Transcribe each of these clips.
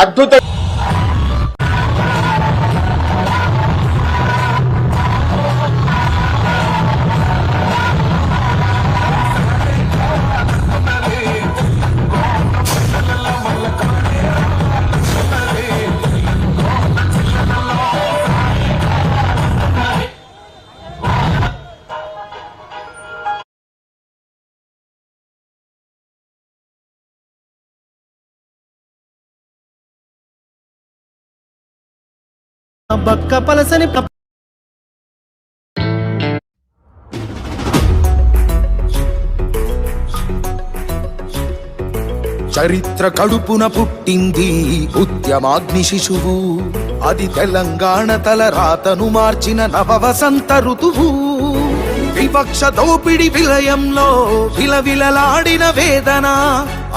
అద్భుత బక్క పలసని చరిత్ర కడుపున పుట్టింది ఉద్యమాగ్ని శిశువు, అది తెలంగాణ తల రాతను మార్చిన నవవసంత ఋతువు. వివక్ష దోపిడి విలయంలో విలవిలలాడిన వేదన,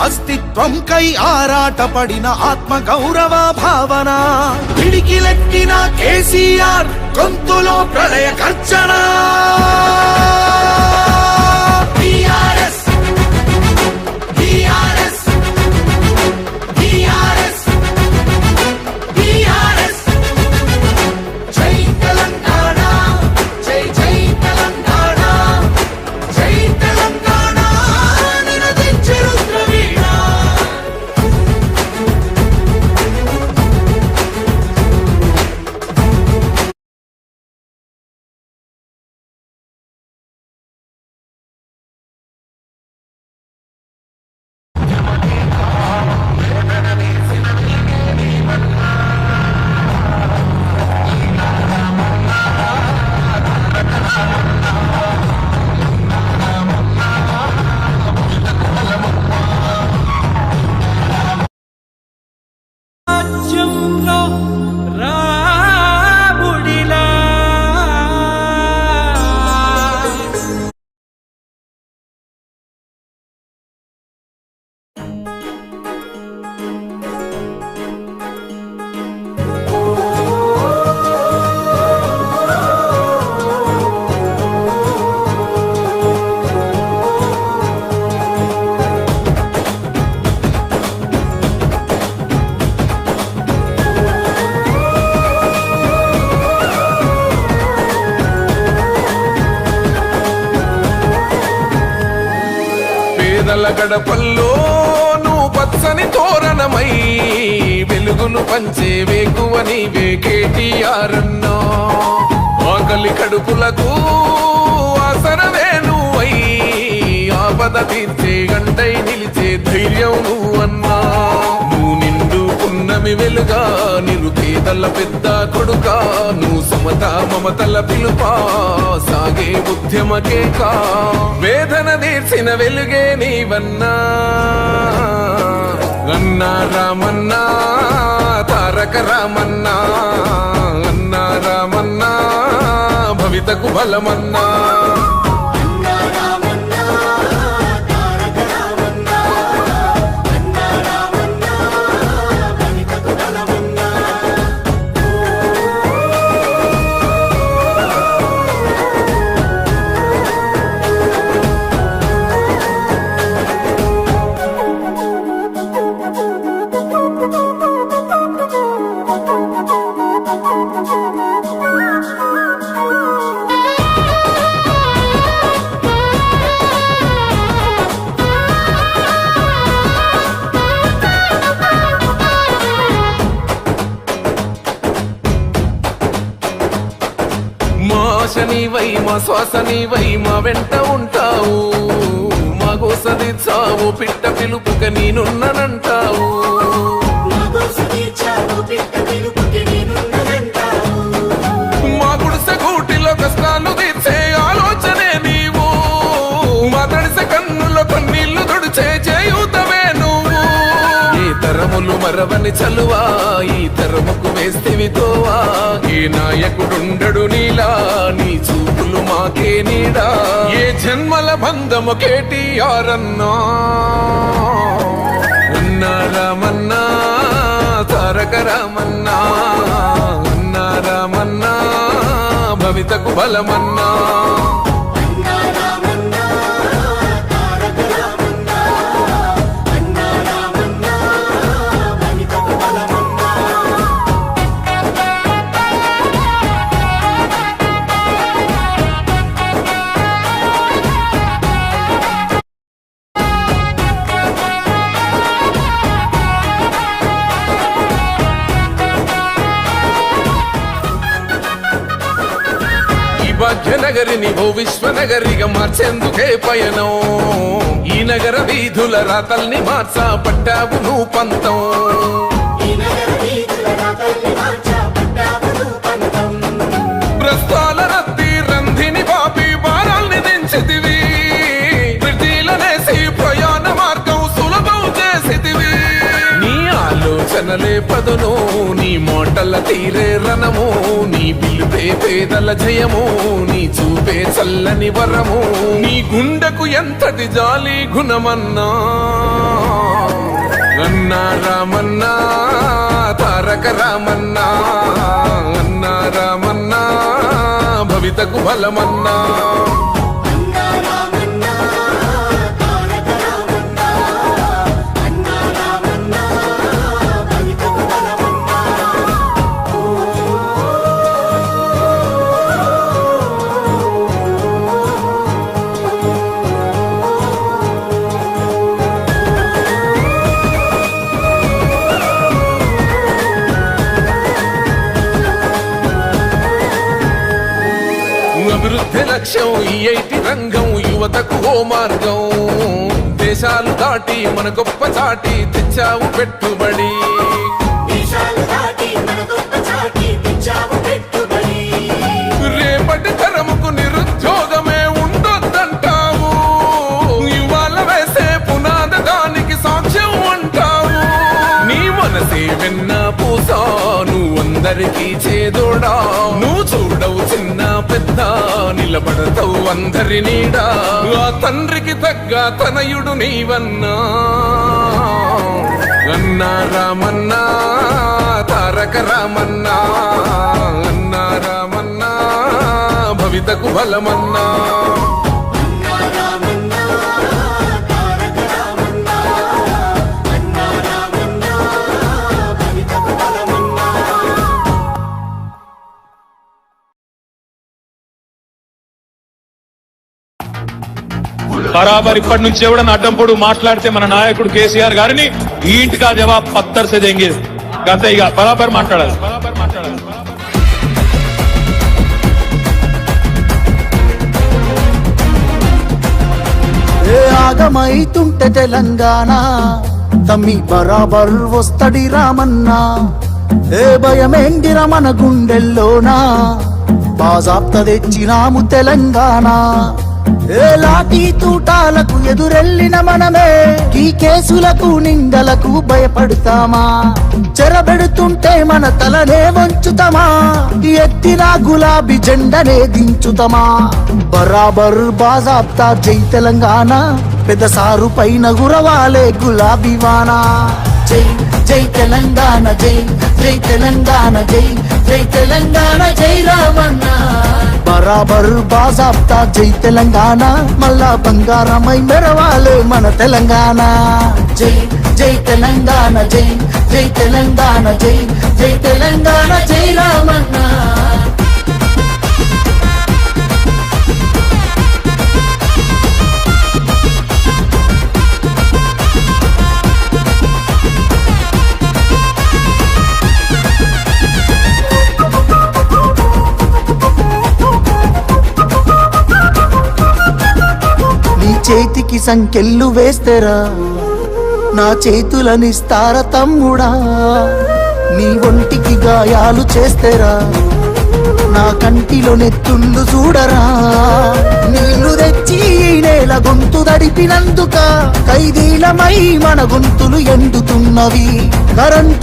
అస్తిత్వంకై ఆరాటపడిన ఆత్మ గౌరవ భావన. పిడికిలెక్కిన కేసీఆర్ గొంతులో ప్రళయ గర్జన. గడపల్లో నువ్వు పచ్చని తోరణమై వెలుగును పంచే వేకువ నీవే కేటీఆర్ అన్నా. ఆకలి కడుపులకు ఆసరవే నువ్వై ఆపద తీర్చే గంటై నిలిచే ధైర్యం నువ్వన్నా. నువ్వు నిండు పున్నమి వెలుగా నిరుపేదల పెద్ద కొడుకా, నువ్వు సమత మమతల పిలుపా సాగే ఉద్యమకే కా. వేదన తీర్చిన వెలుగే నీవన్నా, అన్నా రామన్నా తారక రామన్నా. అన్నా రామన్నా భవితకు బలమన్నా. నీవై మా శ్వాస నీవై మా వెంట ఉంటావు, మా గోసది చావు పిట్ట పిలుపుక నేనున్నానంటావు. మా గుడిసె గూటిలో కష్టాలు తీర్చే ఆలోచనే నీవు, మా తడిసె కన్నులో కన్నీళ్లు తుడిచే చేయూతవే నువ్వు. ఏ తరములు మరవని చలువా ఈ తరముకు వేస్తేవి తోవా. ఏ నాయకుడుండడు నీలా నీ చూపులు మాకే నీడా. ఏ జన్మల బంధము కేటీఆర్ అన్నా. అన్నా రామన్నా తారక రామన్నా. అన్నా రామన్నా భవితకు బలమన్నా. తారక రామన్నా, అన్నా రామన్నా భవితకు బలమన్నా. భాగ్యనగరిని ఓ విశ్వనగరిగా మార్చేందుకే పయనం ఈ నగర వీధుల రాతల్ని మార్చా పట్టావు నువ్వు పంతం ప్రస్తాల రత్తి రంధిని పాపి భారాల్ని దించితివి బ్రిటీలనేసి ప్రయాణ మార్గం సులభం చేసితివి నీ ఆలోచనలే పదును నీ మోటల తీరే రణము నీ పిలుపే పేదల జయము నీ చూపే చల్లని వరము నీ గుండెకు ఎంతటి జాలి గుణమన్నా అన్నా రామన్నా తారక రామన్నా అన్నా రామన్నా భవితకు బలమన్నా అభివృద్ధి లక్ష్యం ఈ ఐటి రంగం యువతకు ఓ మార్గం దేశాలు దాటి మన గొప్ప చాటి తెచ్చావు పెట్టుబడి రేపటి తరముకు నిరుద్యోగమే ఉండొద్దంటావు ఇవాళ వేసే పునాది దానికి సాక్ష్యం అంటావు నీ మనసే వెన్న పూసా నువ్వు అందరికీ చేదోడా నువ్వు చూడవు చిన్న పెద్ద నిలబడతావు అందరి నీడా ఆ తండ్రికి తగ్గ తనయుడు నీవన్నా అన్నా రామన్నా తారక రామన్నా అన్నా రామన్నా భవితకు బలమన్నా బరాబర్ ఇప్పటి నుంచి ఎవడన్నా అడ్డంపొడు మాట్లాడితే మన నాయకుడు కేసీఆర్ గారిని ఈ ఇంటికా జవాబ్ పత్తర్ సే దేంగే అంతే ఇక బరాబర్ మాట్లాడాలి ఏ ఆగమైతుంటే తెలంగాణ తమ్మి బరాబర్ వస్తడి రామన్నా ఏ భయమేందిర మన గుండెల్లోనా బాజాప్త తెచ్చినాము తెలంగాణ ఏ లాఠీ తూటాలకు ఎదురెళ్ళిన మనమే ఈ కేసులకు నిందలకు భయపడతామా చెరబెడుతుంటే మన తలనే వంచుతామా ఎత్తిన గులాబీ జెండనే దించుతామా బరాబర్ బాజాప్తా జై తెలంగాణ పెద్ద సారు పైన గురవాలే గులాబీ వానా జై జై తెలంగాణ జై జై తెలంగాణ జై జై తెలంగాణ జై రామన్న బరాబర్ బాజాప్తా జై తెలంగాణ మళ్ళా బంగారమై మెరవాలే మన తెలంగాణ జై జై తెలంగాణ జై జై తెలంగాణ జై జై తెలంగాణ జై రామన్న చేతికి సంకెళ్ళు వేస్తేరా నా చేతులనిస్తార తమ్ముడా నీ ఒంటికి గాయాలు చేస్తేరా నా కంటిలో నెత్తుళ్ళు చూడరా నీళ్లు తెచ్చి నేల గొంతు దడిపినందుక ఖైదీలమై మన గొంతులు ఎండుతున్నవి కరెంటు